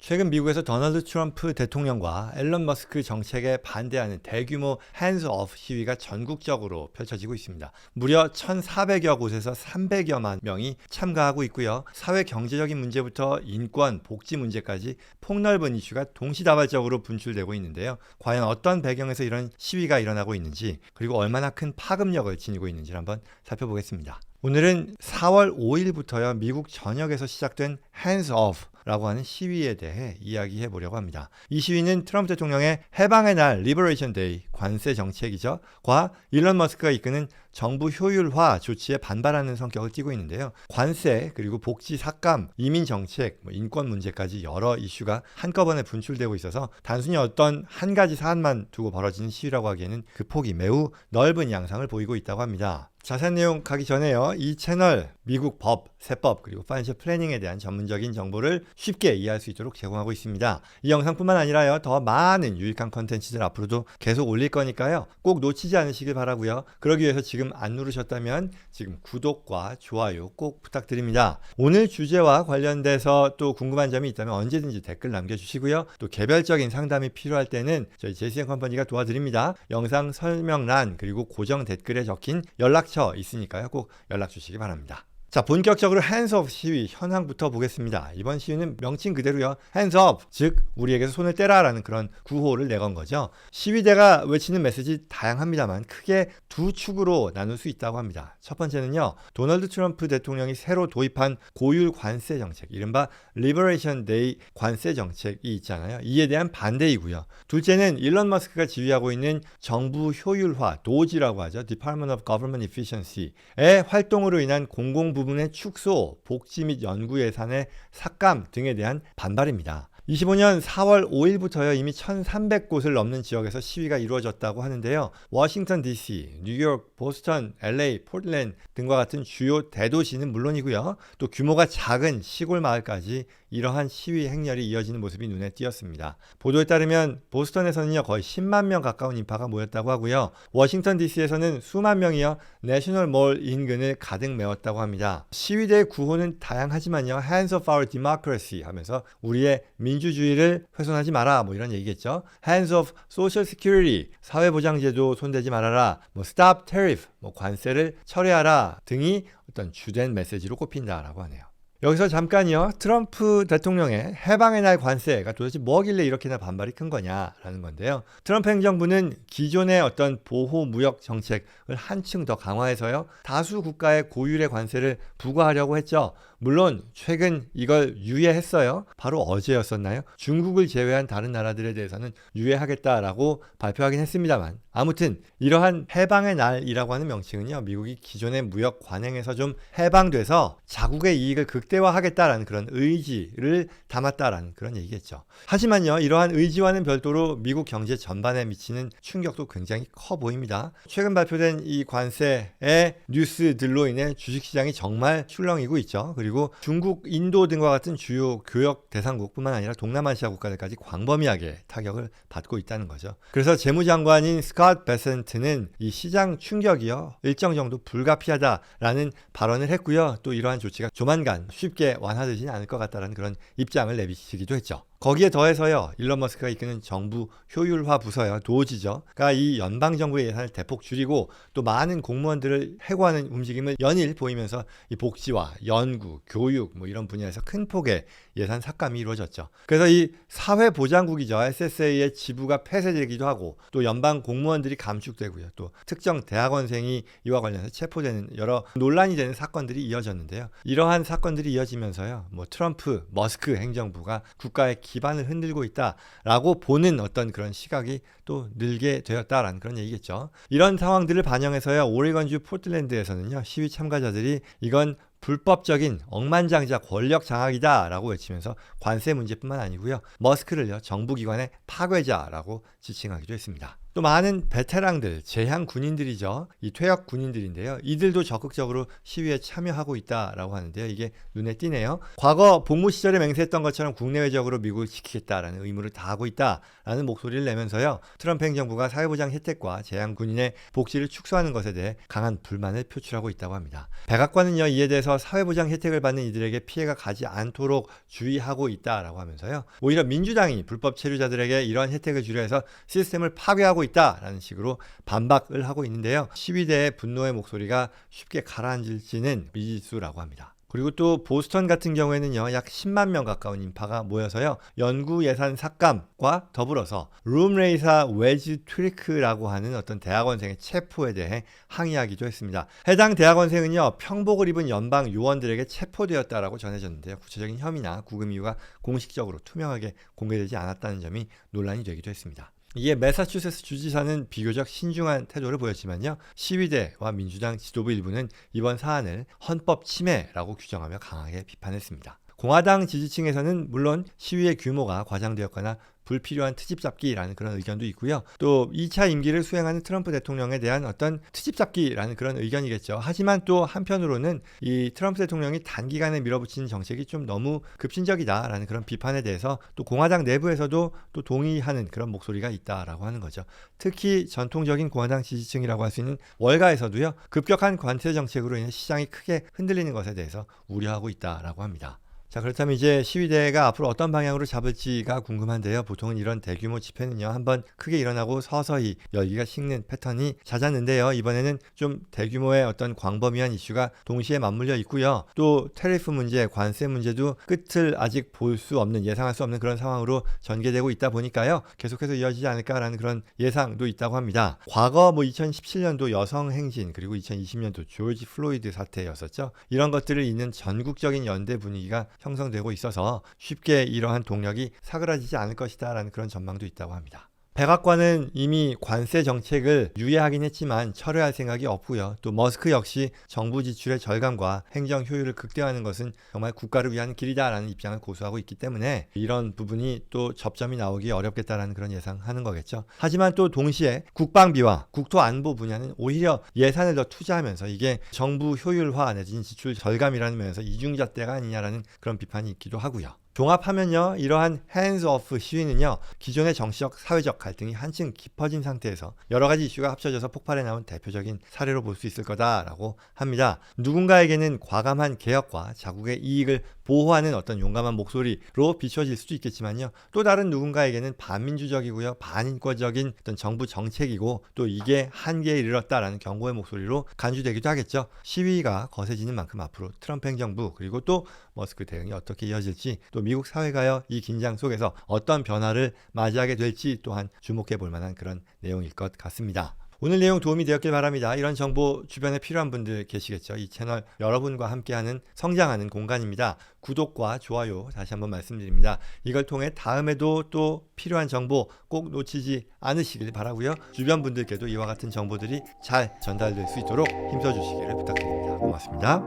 최근 미국에서 도널드 트럼프 대통령과 앨런 머스크 정책에 반대하는 대규모 hands off 시위가 전국적으로 펼쳐지고 있습니다. 무려 1,400여 곳에서 300여만 명이 참가하고 있고요. 사회 경제적인 문제부터 인권, 복지 문제까지 폭넓은 이슈가 동시다발적으로 분출되고 있는데요. 과연 어떤 배경에서 이런 시위가 일어나고 있는지, 그리고 얼마나 큰 파급력을 지니고 있는지 한번 살펴보겠습니다. 오늘은 4월 5일부터요, 미국 전역에서 시작된 hands off 라고 하는 시위에 대해 이야기해 보려고 합니다. 이 시위는 트럼프 대통령의 해방의 날 리버레이션 데이 관세 정책이죠. 과 일론 머스크가 이끄는 정부 효율화 조치에 반발하는 성격을 띠고 있는데요. 관세, 그리고 복지 삭감, 이민 정책, 인권 문제까지 여러 이슈가 한꺼번에 분출되고 있어서 단순히 어떤 한 가지 사안만 두고 벌어지는 시위라고 하기에는 그 폭이 매우 넓은 양상을 보이고 있다고 합니다. 자세한 내용 가기 전에요, 이 채널 미국 법, 세법, 그리고 파이낸셜 플래닝에 대한 전문적인 정보를 쉽게 이해할 수 있도록 제공하고 있습니다. 이 영상뿐만 아니라요, 더 많은 유익한 컨텐츠들 앞으로도 계속 올릴 거니까요, 꼭 놓치지 않으시길 바라고요. 그러기 위해서 지금 안 누르셨다면 지금 구독과 좋아요 꼭 부탁드립니다. 오늘 주제와 관련돼서 또 궁금한 점이 있다면 언제든지 댓글 남겨주시고요. 또 개별적인 상담이 필요할 때는 저희 JCN 컴퍼니가 도와드립니다. 영상 설명란 그리고 고정 댓글에 적힌 연락처 있으니까요, 꼭 연락 주시기 바랍니다. 자, 본격적으로 핸즈업 시위 현황부터 보겠습니다. 이번 시위는 명칭 그대로요, 핸즈업, 즉 우리에게서 손을 떼라 라는 그런 구호를 내건 거죠. 시위대가 외치는 메시지 다양합니다만 크게 두 축으로 나눌 수 있다고 합니다. 첫 번째는요, 도널드 트럼프 대통령이 새로 도입한 고율 관세 정책, 이른바 리버레이션 데이 관세 정책이 있잖아요. 이에 대한 반대이고요. 둘째는 일론 머스크가 지휘하고 있는 정부 효율화, 도지라고 하죠, Department of Government Efficiency의 활동으로 인한 공공 부분의 축소, 복지 및 연구 예산의 삭감 등에 대한 반발입니다. 25년 4월 5일부터요, 이미 1,300곳을 넘는 지역에서 시위가 이루어졌다고 하는데요. 워싱턴 DC, 뉴욕, 보스턴, LA, 포틀랜드 등과 같은 주요 대도시는 물론이고요, 또 규모가 작은 시골 마을까지 이러한 시위 행렬이 이어지는 모습이 눈에 띄었습니다. 보도에 따르면 보스턴에서는요, 거의 10만 명 가까운 인파가 모였다고 하고요. 워싱턴 DC에서는 수만 명이요, 내셔널몰 인근을 가득 메웠다고 합니다. 시위대의 구호는 다양하지만요, Hands of our democracy 하면서 우리의 민주주의를 훼손하지 마라, 뭐 이런 얘기겠죠. Hands of social security, 사회보장제도 손대지 말아라, Stop tariff, 관세를 철회하라 등이 어떤 주된 메시지로 꼽힌다라고 하네요. 여기서 잠깐요, 트럼프 대통령의 해방의 날 관세가 도대체 뭐길래 이렇게나 반발이 큰 거냐라는 건데요. 트럼프 행정부는 기존의 어떤 보호 무역 정책을 한층 더 강화해서요, 다수 국가의 고율의 관세를 부과하려고 했죠. 물론 최근 이걸 유예했어요. 바로 어제였었나요? 중국을 제외한 다른 나라들에 대해서는 유예하겠다라고 발표하긴 했습니다만, 아무튼 이러한 해방의 날이라고 하는 명칭은요, 미국이 기존의 무역 관행에서 좀 해방돼서 자국의 이익을 극대화하겠다라는 그런 의지를 담았다라는 그런 얘기겠죠. 하지만요, 이러한 의지와는 별도로 미국 경제 전반에 미치는 충격도 굉장히 커 보입니다. 최근 발표된 이 관세의 뉴스들로 인해 주식시장이 정말 출렁이고 있죠. 그리고 중국, 인도 등과 같은 주요 교역 대상국뿐만 아니라 동남아시아 국가들까지 광범위하게 타격을 받고 있다는 거죠. 그래서 재무장관인 스콧 베센트는 이 시장 충격이요, 일정 정도 불가피하다라는 발언을 했고요. 또 이러한 조치가 조만간 쉽게 완화되지는 않을 것 같다는 그런 입장을 내비치기도 했죠. 거기에 더해서요, 일론 머스크가 이끄는 정부 효율화 부서요, 도지죠. 그러니까 이 연방정부의 예산을 대폭 줄이고 또 많은 공무원들을 해고하는 움직임을 연일 보이면서 이 복지와 연구, 교육 이런 분야에서 큰 폭의 예산 삭감이 이루어졌죠. 그래서 이 사회보장국이죠, SSA의 지부가 폐쇄되기도 하고, 또 연방 공무원들이 감축되고요, 또 특정 대학원생이 이와 관련해서 체포되는 여러 논란이 되는 사건들이 이어졌는데요. 이러한 사건들이 이어지면서요, 트럼프, 머스크 행정부가 국가의 기반을 흔들고 있다라고 보는 어떤 그런 시각이 또 늘게 되었다라는 그런 얘기겠죠. 이런 상황들을 반영해서요, 오레건주 포틀랜드에서는요, 시위 참가자들이 이건 불법적인 억만장자 권력 장악이다라고 외치면서 관세 문제뿐만 아니고요, 머스크를요, 정부기관의 파괴자라고 지칭하기도 했습니다. 또 많은 베테랑들, 재향 군인들이죠. 이 퇴역 군인들인데요. 이들도 적극적으로 시위에 참여하고 있다라고 하는데요. 이게 눈에 띄네요. 과거 복무 시절에 맹세했던 것처럼 국내외적으로 미국을 지키겠다라는 의무를 다하고 있다라는 목소리를 내면서요. 트럼프 행정부가 사회보장 혜택과 재향 군인의 복지를 축소하는 것에 대해 강한 불만을 표출하고 있다고 합니다. 백악관은요. 이에 대해서 사회보장 혜택을 받는 이들에게 피해가 가지 않도록 주의하고 있다라고 하면서요. 오히려 민주당이 불법 체류자들에게 이러한 혜택을 주려 해서 시스템을 파괴하고 있다라는 식으로 반박을 하고 있는데요. 시위대의 분노의 목소리가 쉽게 가라앉을지는 미지수라고 합니다. 그리고 또 보스턴 같은 경우에는요, 약 10만 명 가까운 인파가 모여서요, 연구 예산 삭감과 더불어서 룸레이사 웨지 트리크라고 하는 어떤 대학원생의 체포에 대해 항의하기도 했습니다. 해당 대학원생은요, 평복을 입은 연방 요원들에게 체포되었다라고 전해졌는데요. 구체적인 혐의나 구금 이유가 공식적으로 투명하게 공개되지 않았다는 점이 논란이 되기도 했습니다. 이에 매사추세츠 주지사는 비교적 신중한 태도를 보였지만요. 시위대와 민주당 지도부 일부는 이번 사안을 헌법 침해라고 규정하며 강하게 비판했습니다. 공화당 지지층에서는 물론 시위의 규모가 과장되었거나 불필요한 트집 잡기라는 그런 의견도 있고요. 또 2차 임기를 수행하는 트럼프 대통령에 대한 어떤 트집 잡기라는 그런 의견이겠죠. 하지만 또 한편으로는 이 트럼프 대통령이 단기간에 밀어붙이는 정책이 좀 너무 급진적이다라는 그런 비판에 대해서 또 공화당 내부에서도 또 동의하는 그런 목소리가 있다라고 하는 거죠. 특히 전통적인 공화당 지지층이라고 할 수 있는 월가에서도요. 급격한 관세 정책으로 인해 시장이 크게 흔들리는 것에 대해서 우려하고 있다라고 합니다. 자, 그렇다면 이제 시위대가 앞으로 어떤 방향으로 잡을지가 궁금한데요. 보통은 이런 대규모 집회는요, 한번 크게 일어나고 서서히 열기가 식는 패턴이 잦았는데요. 이번에는 좀 대규모의 어떤 광범위한 이슈가 동시에 맞물려 있고요. 또 테리프 문제, 관세 문제도 끝을 아직 볼 수 없는, 예상할 수 없는 그런 상황으로 전개되고 있다 보니까요. 계속해서 이어지지 않을까라는 그런 예상도 있다고 합니다. 과거 2017년도 여성 행진, 그리고 2020년도 조지 플로이드 사태였었죠. 이런 것들을 잇는 전국적인 연대 분위기가 형성되고 있어서 쉽게 이러한 동력이 사그라지지 않을 것이다라는 그런 전망도 있다고 합니다. 백악관은 이미 관세 정책을 유예하긴 했지만 철회할 생각이 없고요. 또 머스크 역시 정부 지출의 절감과 행정 효율을 극대화하는 것은 정말 국가를 위한 길이다라는 입장을 고수하고 있기 때문에 이런 부분이 또 접점이 나오기 어렵겠다라는 그런 예상하는 거겠죠. 하지만 또 동시에 국방비와 국토안보 분야는 오히려 예산을 더 투자하면서 이게 정부 효율화 내지는 지출 절감이라는 면에서 이중잣대가 아니냐라는 그런 비판이 있기도 하고요. 종합하면요, 이러한 hands off 시위는요, 기존의 정치적, 사회적 갈등이 한층 깊어진 상태에서 여러 가지 이슈가 합쳐져서 폭발해 나온 대표적인 사례로 볼 수 있을 거다라고 합니다. 누군가에게는 과감한 개혁과 자국의 이익을 보호하는 어떤 용감한 목소리로 비춰질 수도 있겠지만요, 또 다른 누군가에게는 반민주적이고요, 반인권적인 어떤 정부 정책이고 또 이게 한계에 이르렀다라는 경고의 목소리로 간주되기도 하겠죠. 시위가 거세지는 만큼 앞으로 트럼프 행정부 그리고 또 머스크 대응이 어떻게 이어질지, 또 미국 사회가요, 이 긴장 속에서 어떤 변화를 맞이하게 될지 또한 주목해 볼 만한 그런 내용일 것 같습니다. 오늘 내용 도움이 되었길 바랍니다. 이런 정보 주변에 필요한 분들 계시겠죠. 이 채널 여러분과 함께하는 성장하는 공간입니다. 구독과 좋아요 다시 한번 말씀드립니다. 이걸 통해 다음에도 또 필요한 정보 꼭 놓치지 않으시길 바라고요. 주변 분들께도 이와 같은 정보들이 잘 전달될 수 있도록 힘써주시기를 부탁드립니다. 고맙습니다.